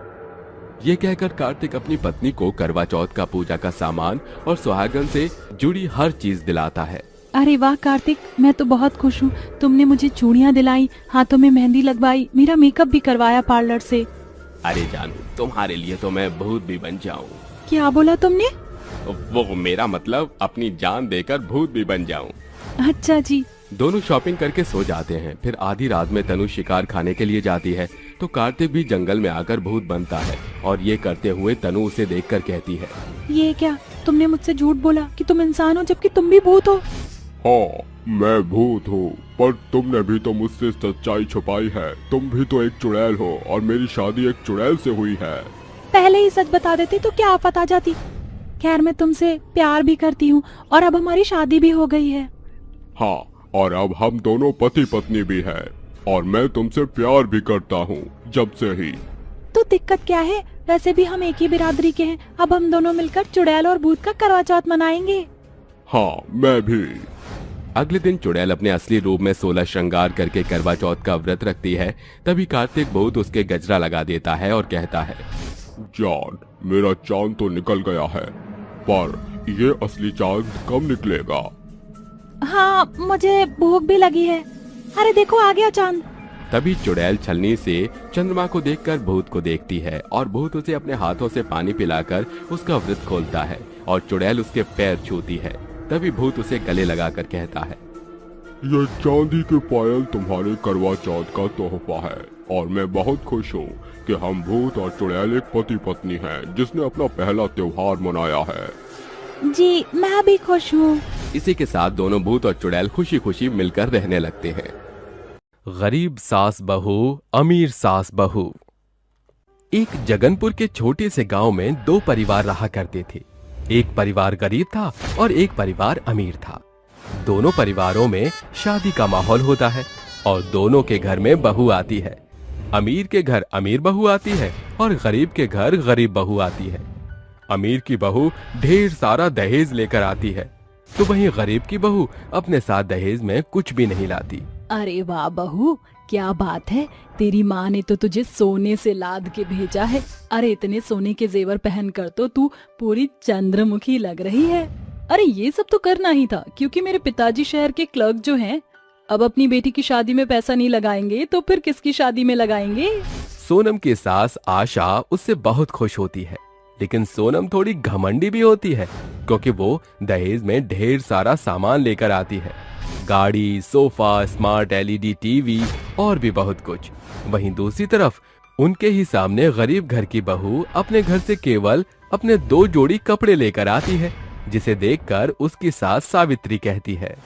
ये कहकर कार्तिक अपनी पत्नी को करवा चौथ का पूजा का सामान और सुहागन से जुड़ी हर चीज दिलाता है। अरे वाह कार्तिक, मैं तो बहुत खुश हूँ। तुमने मुझे चूड़ियाँ दिलाई, हाथों में मेहंदी लगवाई, मेरा मेकअप भी करवाया पार्लर से। अरे जानू, तुम्हारे लिए तो मैं भूत भी बन जाऊं। क्या बोला तुमने? वो मेरा मतलब अपनी जान देकर भूत भी बन जाऊं। अच्छा जी। दोनों शॉपिंग करके सो जाते हैं। फिर आधी रात में तनु शिकार खाने के लिए जाती है तो कार्तिक भी जंगल में आकर भूत बनता है और ये करते हुए तनु उसे देखकर कहती है, ये क्या, तुमने मुझसे झूठ बोला कि तुम इंसान हो जबकि तुम भी भूत हो। हाँ, मैं भूत हूँ, पर तुमने भी तो मुझसे सच्चाई छुपाई है। तुम भी तो एक चुड़ैल हो और मेरी शादी एक चुड़ैल से हुई है। पहले ही सच बता देती तो क्या आफत आ जाती। खैर, मैं तुमसे प्यार भी करती हूँ और अब हमारी शादी भी हो गई है। हाँ, और अब हम दोनों पति पत्नी भी हैं और मैं तुमसे प्यार भी करता हूँ जब से ही। तो दिक्कत क्या है? वैसे भी हम एक ही बिरादरी के हैं। अब हम दोनों मिलकर चुड़ैल और भूत का करवा चौथ मनाएंगे। हाँ, मैं भी। अगले दिन चुड़ैल अपने असली रूप में 16 श्रृंगार करके करवा चौथ का व्रत रखती है। तभी कार्तिक भूत उसके गजरा लगा देता है और कहता है, जान, मेरा चांद तो निकल गया है, पर ये असली चांद कब निकलेगा? हाँ, मुझे भूख भी लगी है। अरे देखो, आ गया चांद। तभी चुड़ैल छलनी से चंद्रमा को देखकर भूत को देखती है और भूत उसे अपने हाथों से पानी पिलाकर उसका व्रत खोलता है और चुड़ैल उसके पैर छूती है। तभी भूत उसे गले लगाकर कहता है, ये चांदी के पायल तुम्हारे करवा चौथ का तोहफा है और मैं बहुत खुश हूँ कि हम भूत और चुड़ैल एक पति पत्नी हैं जिसने अपना पहला त्योहार मनाया है। जी मैं भी खुश हूँ। इसी के साथ दोनों भूत और चुड़ैल खुशी खुशी मिलकर रहने लगते हैं। गरीब सास बहू, अमीर सास बहू। एक जगनपुर के छोटे से गांव में दो परिवार रहा करते थे। एक परिवार गरीब था और एक परिवार अमीर था। दोनों परिवारों में शादी का माहौल होता है और दोनों के घर में बहू आती है। अमीर के घर अमीर बहू आती है और गरीब के घर गरीब बहू आती है। अमीर की बहू ढेर सारा दहेज लेकर आती है, तो वहीं गरीब की बहू अपने साथ दहेज में कुछ भी नहीं लाती। अरे वाह बहू, क्या बात है, तेरी माँ ने तो तुझे सोने से लाद के भेजा है। अरे इतने सोने के जेवर पहनकर तो तू पूरी चंद्रमुखी लग रही है। अरे ये सब तो करना ही था, क्योंकि मेरे पिताजी शहर के क्लर्क जो हैं, अब अपनी बेटी की शादी में पैसा नहीं लगाएंगे तो फिर किसकी शादी में लगाएंगे। सोनम की सास आशा उससे बहुत खुश होती है, लेकिन सोनम थोड़ी घमंडी भी होती है क्योंकि वो दहेज में ढेर सारा सामान लेकर आती है, गाड़ी, सोफा, स्मार्ट एलईडी टीवी और भी बहुत कुछ। वहीं दूसरी तरफ उनके ही सामने गरीब घर की बहू अपने घर से केवल अपने 2 जोड़ी कपड़े लेकर आती है, जिसे देखकर उसकी सास सावित्री कहती है,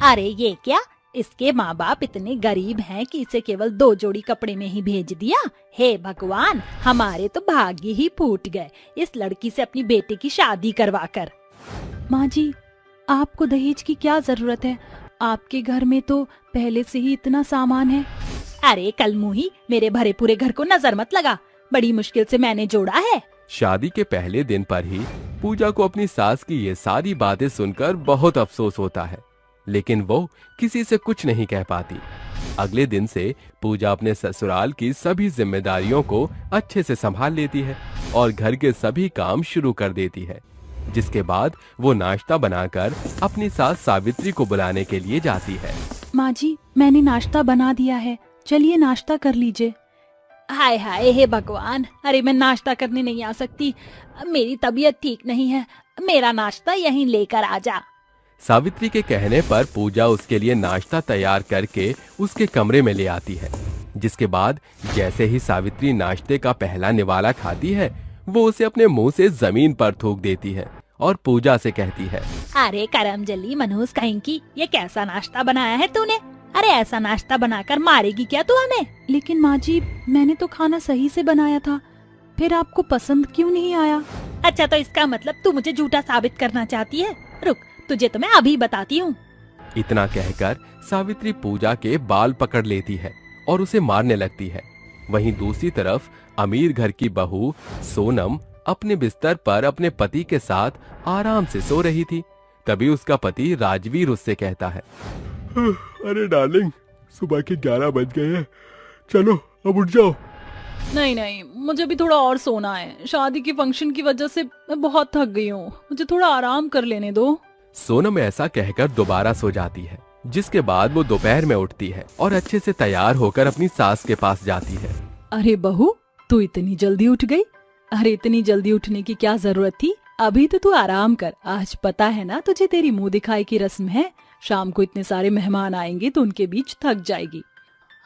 अरे ये क्या, इसके माँ बाप इतने गरीब हैं कि इसे केवल 2 जोड़ी कपड़े में ही भेज दिया। हे भगवान, हमारे तो भाग्य ही फूट गए इस लड़की से अपनी बेटे की शादी करवाकर। माँ जी, आपको दहेज की क्या जरूरत है, आपके घर में तो पहले से ही इतना सामान है। अरे कलमुही, मेरे भरे पूरे घर को नजर मत लगा, बड़ी मुश्किल से मैंने जोड़ा है। शादी के पहले दिन पर ही पूजा को अपनी सास की ये सारी बातें सुनकर बहुत अफसोस होता है, लेकिन वो किसी से कुछ नहीं कह पाती। अगले दिन से पूजा अपने ससुराल की सभी जिम्मेदारियों को अच्छे से संभाल लेती है और घर के सभी काम शुरू कर देती है, जिसके बाद वो नाश्ता बनाकर अपनी सास सावित्री को बुलाने के लिए जाती है। माँ जी, मैंने नाश्ता बना दिया है, चलिए नाश्ता कर लीजिए। हाय हाय, हे भगवान, अरे मैं नाश्ता करने नहीं आ सकती, मेरी तबीयत ठीक नहीं है, मेरा नाश्ता यहीं लेकर आ जा। सावित्री के कहने पर पूजा उसके लिए नाश्ता तैयार करके उसके कमरे में ले आती है, जिसके बाद जैसे ही सावित्री नाश्ते का पहला निवाला खाती है, वो उसे अपने मुंह से जमीन पर थूक देती है और पूजा से कहती है, अरे करमजली मनहूस कहीं की, ये कैसा नाश्ता बनाया है तूने? अरे ऐसा नाश्ता बनाकर मारेगी क्या तू हमें? लेकिन माँ जी, मैंने तो खाना सही से बनाया था, फिर आपको पसंद क्यों नहीं आया? अच्छा, तो इसका मतलब तू मुझे झूठा साबित करना चाहती है? रुक, तुझे तो मैं अभी बताती हूँ। इतना कहकर सावित्री पूजा के बाल पकड़ लेती है और उसे मारने लगती है। वहीं दूसरी तरफ अमीर घर की बहू सोनम अपने बिस्तर पर अपने पति के साथ आराम से सो रही थी। तभी उसका पति राजवीर उससे कहता है, अरे डार्लिंग, सुबह के 11 बज गए हैं, चलो अब उठ जाओ। नहीं नहीं, मुझे भी थोड़ा और सोना है, शादी के फंक्शन की वजह से मैं बहुत थक गई हूँ, मुझे थोड़ा आराम कर लेने दो। सोनम ऐसा कहकर दोबारा सो जाती है, जिसके बाद वो दोपहर में उठती है और अच्छे से तैयार होकर अपनी सास के पास जाती है। अरे बहू, तू इतनी जल्दी उठ गई? अरे इतनी जल्दी उठने की क्या जरूरत थी, अभी तो तू आराम कर। आज पता है ना तुझे, तेरी मुंह दिखाई की रस्म है, शाम को इतने सारे मेहमान आएंगे तो उनके बीच थक जाएगी।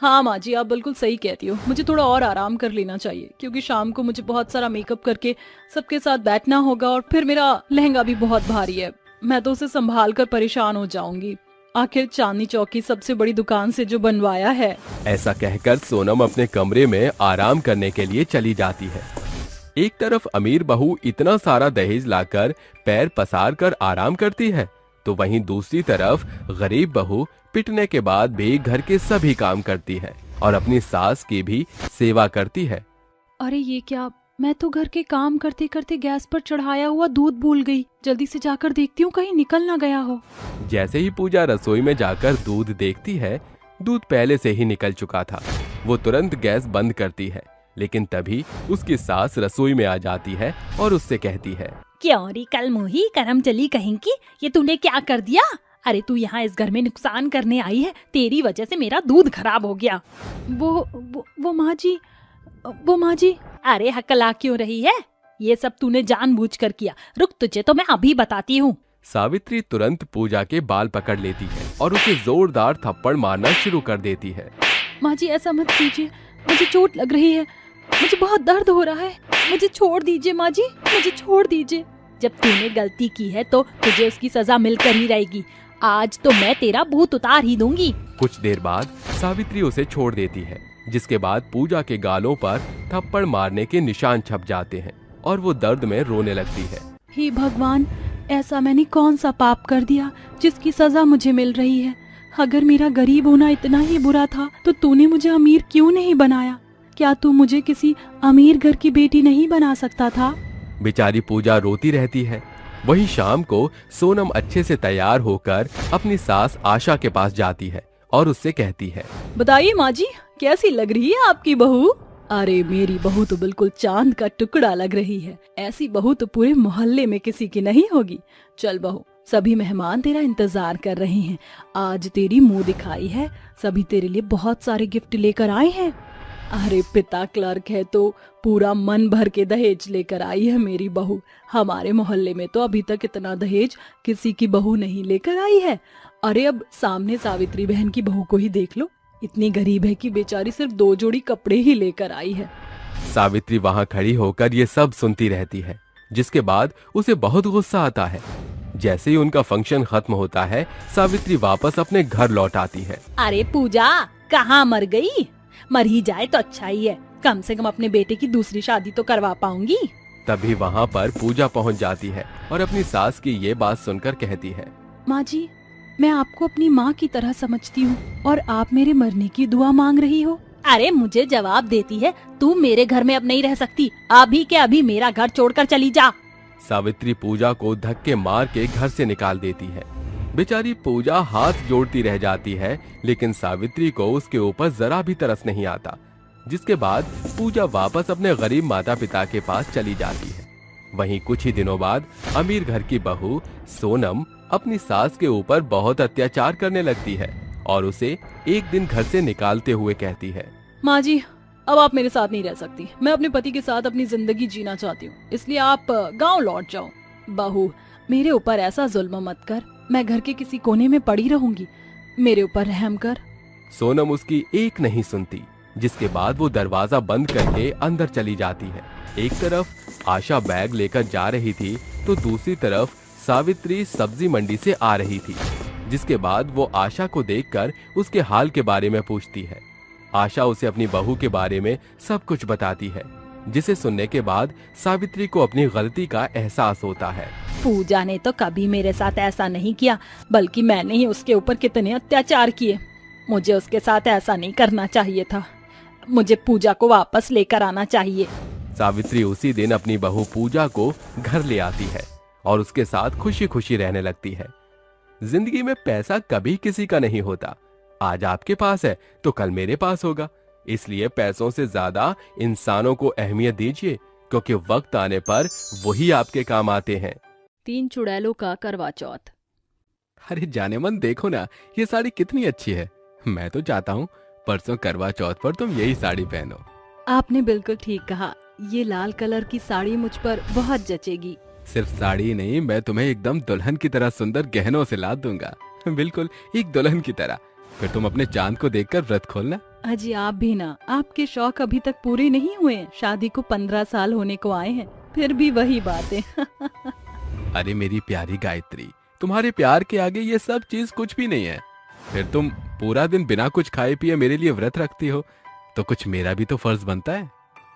हाँ माँ जी, आप बिल्कुल सही कहती हो, मुझे थोड़ा और आराम कर लेना चाहिए, क्योंकि शाम को मुझे बहुत सारा मेकअप करके सबके साथ बैठना होगा और फिर मेरा लहंगा भी बहुत भारी है, मैं तो उसे संभाल कर परेशान हो जाऊंगी। आखिर चांदनी चौक की सबसे बड़ी दुकान से जो बनवाया है। ऐसा कहकर सोनम अपने कमरे में आराम करने के लिए चली जाती है। एक तरफ अमीर बहू इतना सारा दहेज लाकर पैर पसार कर आराम करती है, तो वहीं दूसरी तरफ गरीब बहू पिटने के बाद भी घर के सभी काम करती है और अपनी सास की भी सेवा करती है। अरे ये क्या, मैं तो घर के काम करते करते गैस पर चढ़ाया हुआ दूध भूल गई, जल्दी से जाकर देखती हूँ कहीं निकल ना गया हो। जैसे ही पूजा रसोई में जाकर दूध देखती है, दूध पहले से ही निकल चुका था। वो तुरंत गैस बंद करती है, लेकिन तभी उसकी सास रसोई में आ जाती है और उससे कहती है, क्यों री कल मुही करम चली कहीं की, ये तूने क्या कर दिया? अरे तू यहाँ इस घर में नुकसान करने आई है, तेरी वजह से मेरा दूध खराब हो गया। वो माँ जी। अरे हकला क्यों रही है? ये सब तूने जानबूझकर किया। रुक, तुझे तो मैं अभी बताती हूँ। सावित्री तुरंत पूजा के बाल पकड़ लेती है और उसे जोरदार थप्पड़ मारना शुरू कर देती है। माँ जी ऐसा मत कीजिए, मुझे चोट लग रही है, मुझे बहुत दर्द हो रहा है, मुझे छोड़ दीजिए माँ जी, मुझे छोड़ दीजिए। जब तूने गलती की है तो तुझे उसकी सजा मिलकर ही रहेगी। आज तो मैं तेरा भूत उतार ही दूंगी। कुछ देर बाद सावित्री उसे छोड़ देती है, जिसके बाद पूजा के गालों पर थप्पड़ मारने के निशान छप जाते हैं और वो दर्द में रोने लगती है। हे भगवान, ऐसा मैंने कौन सा पाप कर दिया जिसकी सजा मुझे मिल रही है? अगर मेरा गरीब होना इतना ही बुरा था तो तूने मुझे अमीर क्यों नहीं बनाया? क्या तू मुझे किसी अमीर घर की बेटी नहीं बना सकता था? बेचारी पूजा रोती रहती है। वहीं शाम को सोनम अच्छे से तैयार होकर अपनी सास आशा के पास जाती है और उससे कहती है, बताइए माँ जी, कैसी लग रही है आपकी बहू? अरे मेरी बहू तो बिल्कुल चांद का टुकड़ा लग रही है। ऐसी बहू तो पूरे मोहल्ले में किसी की नहीं होगी। चल बहू, सभी मेहमान तेरा इंतजार कर रहे हैं। आज तेरी मुंह दिखाई है, सभी तेरे लिए बहुत सारे गिफ्ट लेकर आए हैं। अरे पिता क्लर्क है तो पूरा मन भर के दहेज लेकर आई है मेरी बहू। हमारे मोहल्ले में तो अभी तक इतना दहेज किसी की बहू नहीं लेकर आई है। अरे अब सामने सावित्री बहन की बहू को ही देख लो, इतनी गरीब है कि बेचारी सिर्फ 2 जोड़ी कपड़े ही लेकर आई है। सावित्री वहाँ खड़ी होकर ये सब सुनती रहती है, जिसके बाद उसे बहुत गुस्सा आता है। जैसे ही उनका फंक्शन खत्म होता है, सावित्री वापस अपने घर लौट आती है। अरे पूजा, कहाँ मर गई? मर ही जाए तो अच्छा ही है, कम से कम अपने बेटे की दूसरी शादी तो करवा पाऊंगी। तभी वहाँ पर पूजा पहुँच जाती है और अपनी सास की ये बात सुनकर कहती है, माँ जी, मैं आपको अपनी माँ की तरह समझती हूँ और आप मेरे मरने की दुआ मांग रही हो। अरे मुझे जवाब देती है, तू मेरे घर में अब नहीं रह सकती, अभी के अभी मेरा घर छोड़कर चली जा। सावित्री पूजा को धक्के मार के घर से निकाल देती है। बेचारी पूजा हाथ जोड़ती रह जाती है, लेकिन सावित्री को उसके ऊपर जरा भी तरस नहीं आता। जिसके बाद पूजा वापस अपने गरीब माता पिता के पास चली जाती है। वहीं कुछ ही दिनों बाद अमीर घर की बहू सोनम अपनी सास के ऊपर बहुत अत्याचार करने लगती है और उसे एक दिन घर से निकालते हुए कहती है, माँ जी, अब आप मेरे साथ नहीं रह सकती। मैं अपने पति के साथ अपनी जिंदगी जीना चाहती हूँ, इसलिए आप गांव लौट जाओ। बहू, मेरे ऊपर ऐसा जुल्म मत कर, मैं घर के किसी कोने में पड़ी रहूंगी, मेरे ऊपर रहम कर। सोनम उसकी एक नहीं सुनती, जिसके बाद वो दरवाजा बंद करके अंदर चली जाती है। एक तरफ आशा बैग लेकर जा रही थी तो दूसरी तरफ सावित्री सब्जी मंडी से आ रही थी। जिसके बाद वो आशा को देखकर उसके हाल के बारे में पूछती है। आशा उसे अपनी बहू के बारे में सब कुछ बताती है, जिसे सुनने के बाद सावित्री को अपनी गलती का एहसास होता है। पूजा ने तो कभी मेरे साथ ऐसा नहीं किया, बल्कि मैंने ही उसके ऊपर कितने अत्याचार किए। मुझे उसके साथ ऐसा नहीं करना चाहिए था। मुझे पूजा को वापस लेकर आना चाहिए। सावित्री उसी दिन अपनी बहू पूजा को घर ले आती है और उसके साथ खुशी खुशी रहने लगती है। जिंदगी में पैसा कभी किसी का नहीं होता। आज आपके पास है तो कल मेरे पास होगा, इसलिए पैसों से ज्यादा इंसानों को अहमियत दीजिए, क्योंकि वक्त आने पर वही आपके काम आते हैं। 3 चुड़ैलों का करवा चौथ। अरे जाने मन, देखो ना ये साड़ी कितनी अच्छी है। मैं तो चाहता हूँ परसों करवा चौथ पर तुम यही साड़ी पहनो। आपने बिल्कुल ठीक कहा, ये लाल कलर की साड़ी मुझ पर बहुत जचेगी। सिर्फ साड़ी नहीं, मैं तुम्हें एकदम दुल्हन की तरह सुंदर गहनों से लाद दूंगा, बिल्कुल एक दुल्हन की तरह। फिर तुम अपने चांद को देखकर व्रत खोलना। अजी आप भी ना, आपके शौक अभी तक पूरे नहीं हुए। शादी को 15 साल होने को आए हैं, फिर भी वही बातें। अरे मेरी प्यारी गायत्री, तुम्हारे प्यार के आगे ये सब चीज कुछ भी नहीं है। फिर तुम पूरा दिन बिना कुछ खाए पिए मेरे लिए व्रत रखती हो, तो कुछ मेरा भी तो फर्ज बनता है।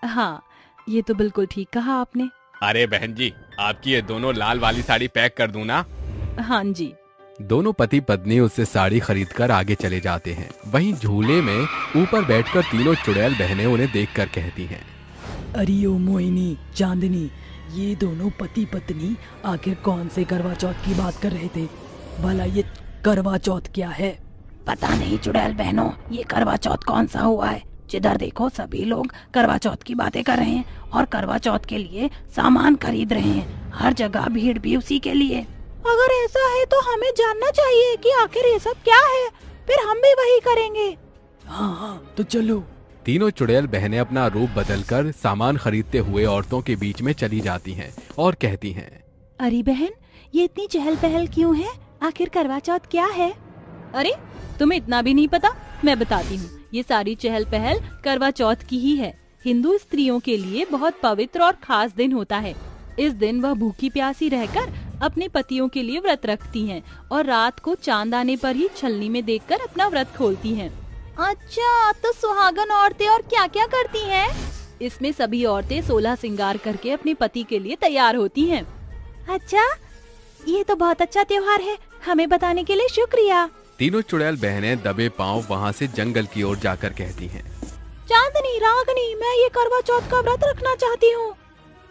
हाँ, ये तो बिल्कुल ठीक कहा आपने। अरे बहन जी, आपकी ये दोनों लाल वाली साड़ी पैक कर दूं ना? हाँ जी। दोनों पति पत्नी उससे साड़ी खरीदकर आगे चले जाते हैं। वहीं झूले में ऊपर बैठकर तीनों चुड़ैल बहनें उन्हें देखकर कहती हैं, अरे ओ मोहिनी, चांदनी, ये दोनों पति पत्नी आखिर कौन से करवा चौथ की बात कर रहे थे? भला ये करवा चौथ क्या है? पता नहीं चुड़ैल बहनों, ये करवा चौथ कौन सा हुआ है। जिधर देखो सभी लोग करवा चौथ की बातें कर रहे हैं और करवा चौथ के लिए सामान खरीद रहे हैं। हर जगह भीड़ भी उसी के लिए। अगर ऐसा है तो हमें जानना चाहिए कि आखिर ये सब क्या है, फिर हम भी वही करेंगे। हाँ तो चलो। तीनों चुड़ैल बहनें अपना रूप बदलकर सामान खरीदते हुए औरतों के बीच में चली जाती हैं और कहती हैं, अरे बहन, ये इतनी चहल पहल क्यों है? आखिर करवा चौथ क्या है? अरे तुम्हें इतना भी नहीं पता? मैं बताती हूँ। ये सारी चहल पहल करवा चौथ की ही है। हिंदू स्त्रियों के लिए बहुत पवित्र और खास दिन होता है। इस दिन वह भूखी प्यासी रहकर अपने पतियों के लिए व्रत रखती हैं और रात को चांद आने पर ही छलनी में देखकर अपना व्रत खोलती हैं। अच्छा, तो सुहागन औरतें और क्या क्या करती हैं? इसमें सभी औरतें 16 श्रृंगार करके अपने पति के लिए तैयार होती हैं। अच्छा, ये तो बहुत अच्छा त्योहार है, हमें बताने के लिए शुक्रिया। तीनों चुड़ैल बहनें दबे पांव वहाँ से जंगल की ओर जाकर कहती हैं, चांदनी, रागनी, मैं ये करवा चौथ का व्रत रखना चाहती हूँ।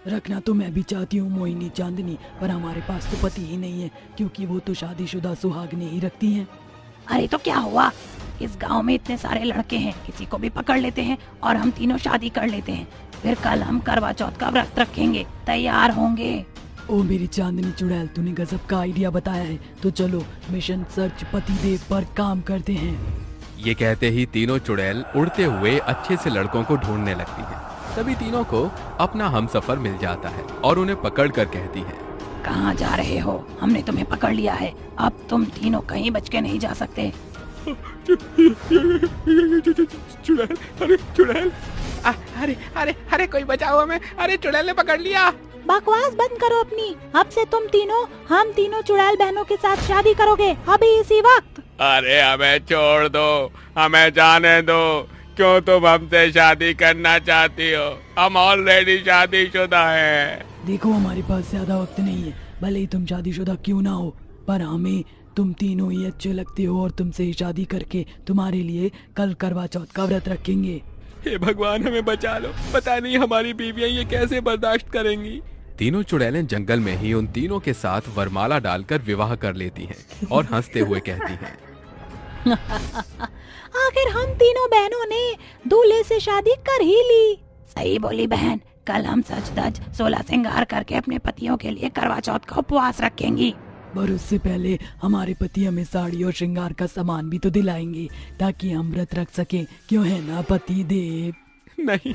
रखना तो मैं भी चाहती हूँ मोहिनी, चांदनी, पर हमारे पास तो पति ही नहीं है, क्योंकि वो तो शादीशुदा सुहागनें ही रखती हैं। अरे तो क्या हुआ, इस गांव में इतने सारे लड़के हैं, किसी को भी पकड़ लेते हैं और हम तीनों शादी कर लेते हैं। फिर कल हम करवा चौथ का व्रत रखेंगे, तैयार होंगे। ओ मेरी चांदनी चुड़ैल, तूने गजब का आइडिया बताया है। तो चलो मिशन सर्च पतिदेव पर काम करते हैं। ये कहते ही तीनों चुड़ैल उड़ते हुए अच्छे से लड़कों को ढूंढने लगती हैं। तभी तीनों को अपना हमसफर मिल जाता है और उन्हें पकड़कर कहती है, कहाँ जा रहे हो? हमने तुम्हें पकड़ लिया है, अब तुम तीनों कहीं बच के नहीं जा सकते। चुड़ैल, अरे चुड़ैल, अरे अरे अरे कोई बचाओ हमें, अरे चुड़ैल ने पकड़ लिया। बकवास बंद करो अपनी। अब से तुम तीनों, हम तीनों चुड़ैल बहनों के साथ शादी करोगे अभी इसी वक्त। अरे हमें छोड़ दो, हमें जाने दो। क्यों तुम हमसे शादी करना चाहती हो? हम ऑलरेडी शादीशुदा हैं। देखो हमारे पास ज्यादा वक्त नहीं है, भले ही तुम शादीशुदा क्यों ना हो, पर हमें तुम तीनों ही अच्छे लगते हो और तुमसे ही शादी करके तुम्हारे लिए कल करवा चौथ का व्रत रखेंगे। हे भगवान, हमें बचा लो, पता नहीं हमारी बीवियां ये कैसे बर्दाश्त करेंगी। तीनों चुड़ैलें जंगल में ही उन तीनों के साथ वरमाला डालकर विवाह कर लेती हैं और हंसते हुए कहती हैं, आखिर हम तीनों बहनों ने दूल्हे से शादी कर ही ली। सही बोली बहन, कल हम सच धज 16 श्रृंगार करके अपने पतियों के लिए करवा चौथ का उपवास रखेंगी। पर उससे पहले हमारे पति हमें साड़ी और श्रृंगार का सामान भी तो दिलाएंगे, ताकि हम व्रत रख सकें। क्यों है ना पति देव? नहीं,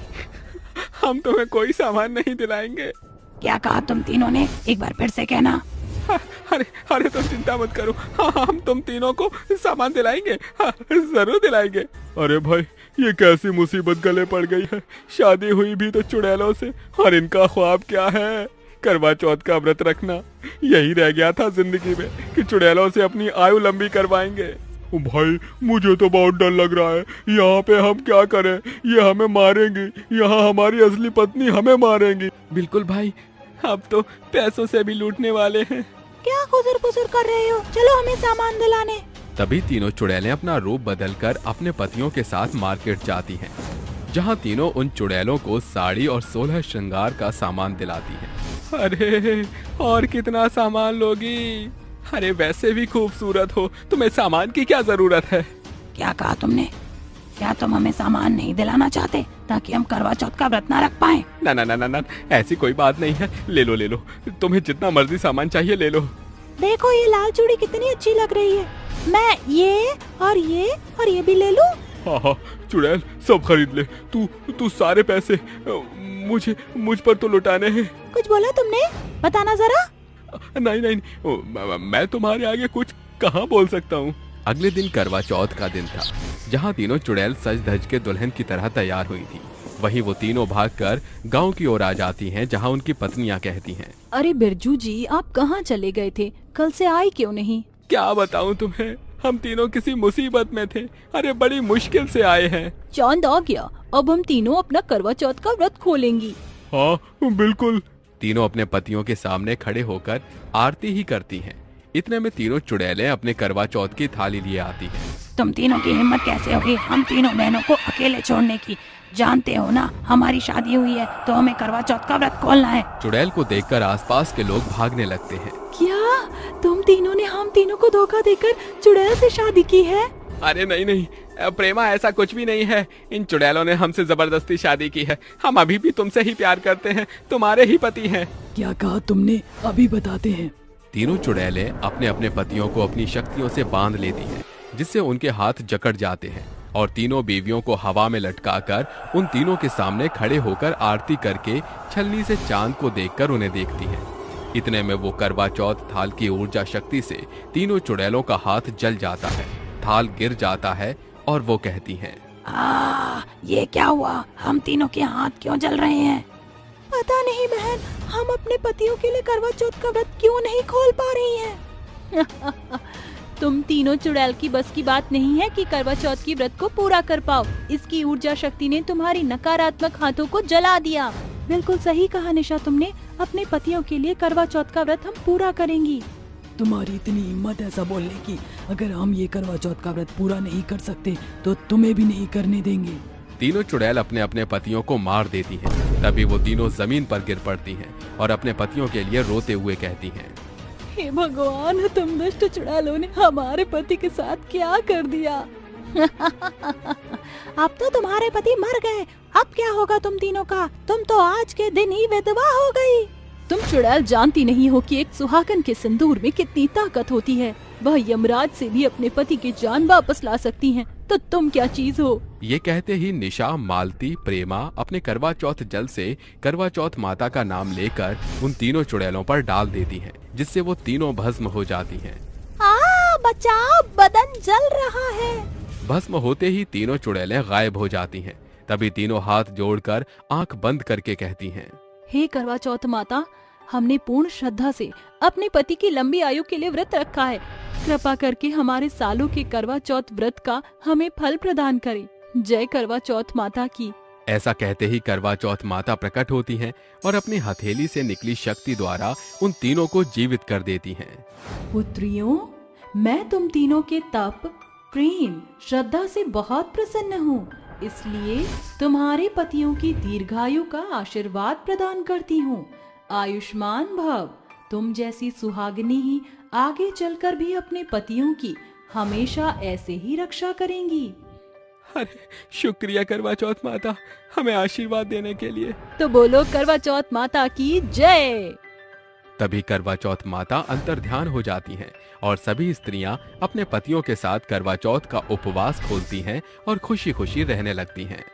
हम तुम्हें कोई सामान नहीं दिलाएंगे। क्या कहा तुम तीनों ने? एक बार फिर से कहना। अरे अरे तुम चिंता मत करो, हाँ, हम तुम तीनों को सामान दिलाएंगे, हाँ, जरूर दिलाएंगे। अरे भाई, ये कैसी मुसीबत गले पड़ गई है। शादी हुई भी तो चुड़ैलों से, और इनका ख्वाब क्या है? करवा चौथ का व्रत रखना। यही रह गया था जिंदगी में कि चुड़ैलों से अपनी आयु लंबी करवाएंगे। भाई, मुझे तो बहुत डर लग रहा है। यहाँ पे हम क्या करें? ये हमें मारेंगी, यहाँ हमारी असली पत्नी हमें मारेंगी। बिल्कुल भाई, अब तो पैसों से भी लूटने वाले हैं। क्या खुसर पुसर कर रहे हो? चलो हमें सामान दिलाने। तभी तीनों चुड़ैलें अपना रूप बदलकर अपने पतियों के साथ मार्केट जाती हैं, जहाँ तीनों उन चुड़ैलों को साड़ी और 16 श्रृंगार का सामान दिलाती हैं। अरे और कितना सामान लोगी? अरे वैसे भी खूबसूरत हो, तुम्हें सामान की क्या जरूरत है? क्या कहा तुमने? क्या तुम हमें सामान नहीं दिलाना चाहते ताकि हम करवा चौथ का व्रत न रख पाएं? ना ना ना ना ना, ऐसी कोई बात नहीं है। ले लो ले लो, तुम्हें जितना मर्जी सामान चाहिए ले लो। देखो ये लाल चूड़ी कितनी अच्छी लग रही है, मैं ये और ये भी ले लूं? हाँ हाँ चुड़ैल, सब खरीद ले। तू सारे पैसे मुझ पर तो लुटाने हैं। कुछ बोला तुमने? बताना जरा। नहीं नहीं, मैं तुम्हारे आगे कुछ कहाँ बोल सकता हूँ। अगले दिन करवा चौथ का दिन था, जहाँ तीनों चुड़ैल सज धज के दुल्हन की तरह तैयार हुई थी। वहीं वो तीनों भागकर गांव की ओर आ जाती हैं, जहाँ उनकी पत्नियां कहती हैं, अरे बिरजू जी, आप कहाँ चले गए थे? कल से आए क्यों नहीं? क्या बताऊं तुम्हें, हम तीनों किसी मुसीबत में थे। अरे बड़ी मुश्किल से आए हैं। चांद आ गया, अब हम तीनों अपना करवा चौथ का व्रत खोलेंगी। हाँ बिल्कुल। तीनों अपने पतियों के सामने खड़े होकर आरती ही करती हैं। इतने में तीनों चुड़ैलें अपने करवा चौथ की थाली लिए आती हैं। तुम तीनों की हिम्मत कैसे हुई हम तीनों बहनों को अकेले छोड़ने की? जानते हो ना, हमारी शादी हुई है तो हमें करवा चौथ का व्रत खोलना है। चुड़ैल को देखकर आसपास के लोग भागने लगते हैं। क्या तुम तीनों ने हम तीनों को धोखा देकर चुड़ैल से शादी की है? अरे नहीं नहीं प्रेमा, ऐसा कुछ भी नहीं है। इन चुड़ैलों ने हमसे जबरदस्ती शादी की है। हम अभी भी तुमसे ही प्यार करते हैं, तुम्हारे ही पति हैं। क्या कहा तुमने? अभी बताते हैं। तीनों चुड़ैलें अपने अपने पतियों को अपनी शक्तियों से बांध लेती हैं, जिससे उनके हाथ जकड़ जाते हैं और तीनों बीवियों को हवा में लटकाकर उन तीनों के सामने खड़े होकर आरती करके छलनी से चांद को देखकर उन्हें देखती हैं। इतने में वो करवा चौथ थाल की ऊर्जा शक्ति से तीनों चुड़ैलों का हाथ जल जाता है, थाल गिर जाता है और वो कहती हैं, ये क्या हुआ? हम तीनों के हाथ क्यों जल रहे हैं? पता नहीं बहन, हम अपने पतियों के लिए करवा चौथ का व्रत क्यों नहीं खोल पा रही हैं? तुम तीनों चुड़ैल की बस की बात नहीं है कि करवा चौथ की व्रत को पूरा कर पाओ। इसकी ऊर्जा शक्ति ने तुम्हारी नकारात्मक हाथों को जला दिया। बिल्कुल सही कहा निशा तुमने। अपने पतियों के लिए करवा चौथ का व्रत हम पूरा करेंगी। तुम्हारी इतनी हिम्मत ऐसा बोलने की? अगर हम ये करवा चौथ का व्रत पूरा नहीं कर सकते तो तुम्हें भी नहीं करने देंगे। तीनों चुड़ैल अपने अपने पतियों को मार देती हैं। तभी वो तीनों जमीन पर गिर पड़ती हैं और अपने पतियों के लिए रोते हुए कहती हैं, हे भगवान, तुम दुष्ट चुड़ैलों ने हमारे पति के साथ क्या कर दिया? अब तो तुम्हारे पति मर गए, अब क्या होगा तुम तीनों का? तुम तो आज के दिन ही विधवा हो गई। तुम चुड़ैल जानती नहीं हो कि एक सुहागन के सिंदूर में कितनी ताकत होती है। वह यमराज से भी अपने पति की जान वापस ला सकती हैं। तो तुम क्या चीज हो? ये कहते ही निशा, मालती, प्रेमा अपने करवा चौथ जल से करवा चौथ माता का नाम लेकर उन तीनों चुड़ैलों पर डाल देती हैं, जिससे वो तीनों भस्म हो जाती हैं। बचाओ, बदन जल रहा है। भस्म होते ही तीनों चुड़ैलें गायब हो जाती हैं। तभी तीनों हाथ जोड़कर आंख बंद करके कहती हैं, हे करवा चौथ माता, हमने पूर्ण श्रद्धा से अपने पति की लंबी आयु के लिए व्रत रखा है। कृपा करके हमारे सालों के करवा चौथ व्रत का हमें फल प्रदान करें। जय करवा चौथ माता की। ऐसा कहते ही करवा चौथ माता प्रकट होती हैं और अपनी हथेली से निकली शक्ति द्वारा उन तीनों को जीवित कर देती हैं। पुत्रियों, मैं तुम तीनों के तप, प्रेम, श्रद्धा से बहुत प्रसन्न हूँ, इसलिए तुम्हारे पतियों की दीर्घायु का आशीर्वाद प्रदान करती हूँ। आयुष्मान भव। तुम जैसी सुहागिनी ही आगे चलकर भी अपने पतियों की हमेशा ऐसे ही रक्षा करेंगी। अरे शुक्रिया करवा चौथ माता, हमें आशीर्वाद देने के लिए। तो बोलो करवा चौथ माता की जय। तभी करवा चौथ माता अंतर्ध्यान हो जाती हैं और सभी स्त्रियां अपने पतियों के साथ करवा चौथ का उपवास खोलती हैं और खुशी खुशी रहने लगती हैं।